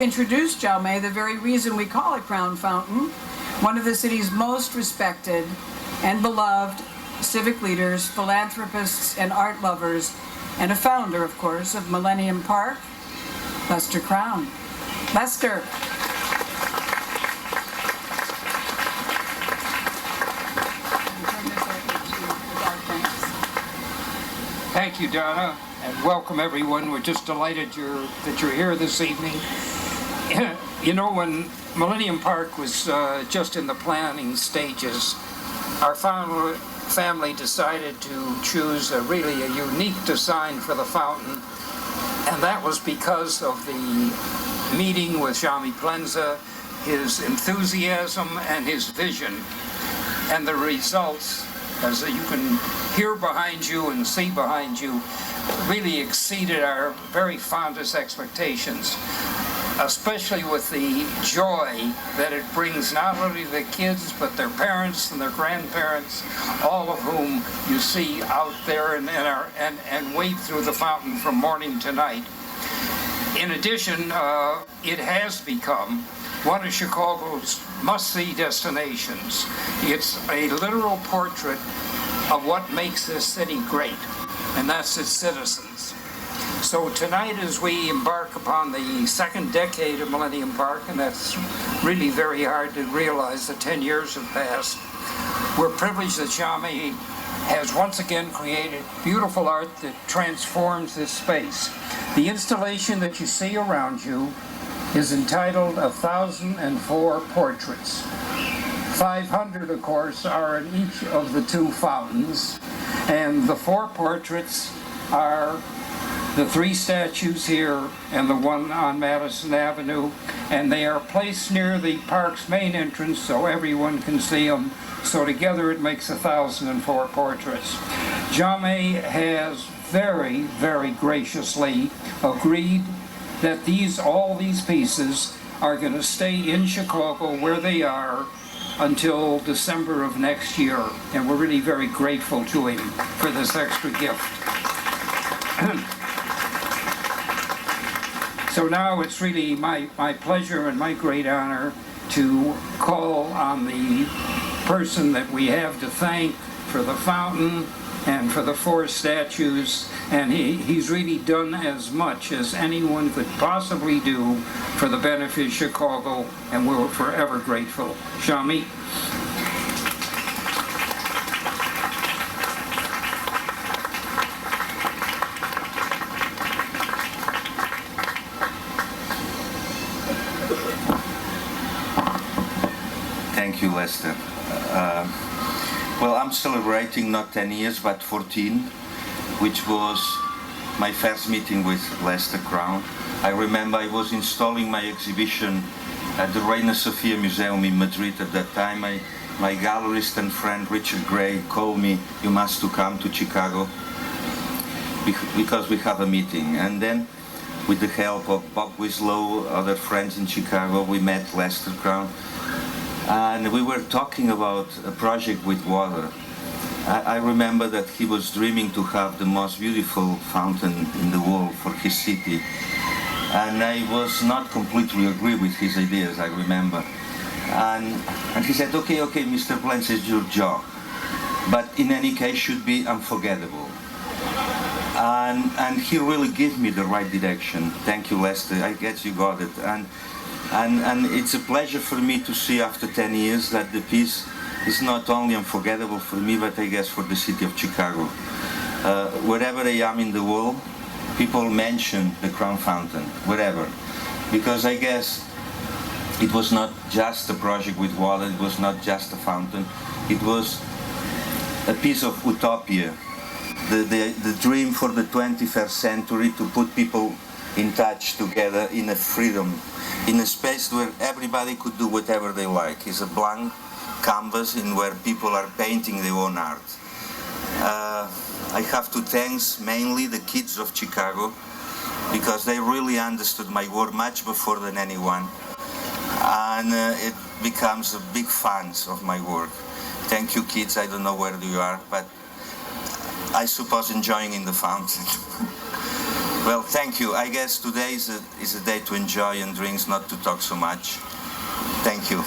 Introduced Jaume, the very reason we call it Crown Fountain, one of the city's most respected and beloved civic leaders, philanthropists, and art lovers, and a founder, of course, of Millennium Park, Lester Crown. Lester. Thank you, Donna, and welcome everyone. We're just delighted that you're here this evening. You know, when Millennium Park was just in the planning stages, our family decided to choose a really unique design for the fountain, and that was because of the meeting with JaumePlensa, his enthusiasm and his vision, and the results, as you can hear behind you and see behind you, really exceeded our very fondest expectations, especially with the joy that it brings not only the kids but their parents and their grandparents, all of whom you see out there and wade through the fountain from morning to night. In addition, it has become one of Chicago's must-see destinations. It's a literal portrait of what makes this city great, and that's its citizens. So tonight, as we embark upon the second decade of Millennium Park, and that's really very hard to realize that 10 years have passed, we're privileged that Jaume has once again created beautiful art that transforms this space. The installation that you see around you is entitled 1004 Portraits. 500, of course, are in each of the two fountains, and the 4 portraits are the 3 statues here and the one on Madison Avenue, and they are placed near the park's main entrance so everyone can see them. So together it makes 1004 portraits. Jaume has very, very graciously agreed that all these pieces are going to stay in Chicago where they are until December of next year, and we're really very grateful to him for this extra gift. So now it's really my pleasure and my great honor to call on the person that we have to thank for the fountain and for the 4 statues, and he's really done as much as anyone could possibly do for the benefit of Chicago, and we're forever grateful. Jaume. Thank you, Lester. Well, I'm celebrating not 10 years, but 14, which was my first meeting with Lester Crown. I remember I was installing my exhibition at the Reina Sofia Museum in Madrid. At that time, my gallerist and friend Richard Gray called me, "You must to come to Chicago because we have a meeting." And then, with the help of Bob Winslow, other friends in Chicago, we met Lester Crown. And we were talking about a project with water. I remember that he was dreaming to have the most beautiful fountain in the world for his city. And I was not completely agree with his ideas, I remember. And he said, okay, Mr. Plensa, it's your job. But in any case, should be unforgettable. And he really gave me the right direction. Thank you, Lester. I guess you got it. And it's a pleasure for me to see after 10 years that the piece is not only unforgettable for me, but I guess for the city of Chicago. Wherever I am in the world, people mention the Crown Fountain, wherever. Because I guess it was not just a project with water, it was not just a fountain, it was a piece of utopia. The dream for the 21st century to put people in touch together in a freedom, in a space where everybody could do whatever they like. It's a blank canvas in where people are painting their own art. I have to thank mainly the kids of Chicago because they really understood my work much before than anyone, and it becomes a big fans of my work. Thank you, kids. I don't know where you are, but I suppose enjoying in the fountain. Well, thank you. I guess today is a day to enjoy and drinks, not to talk so much. Thank you.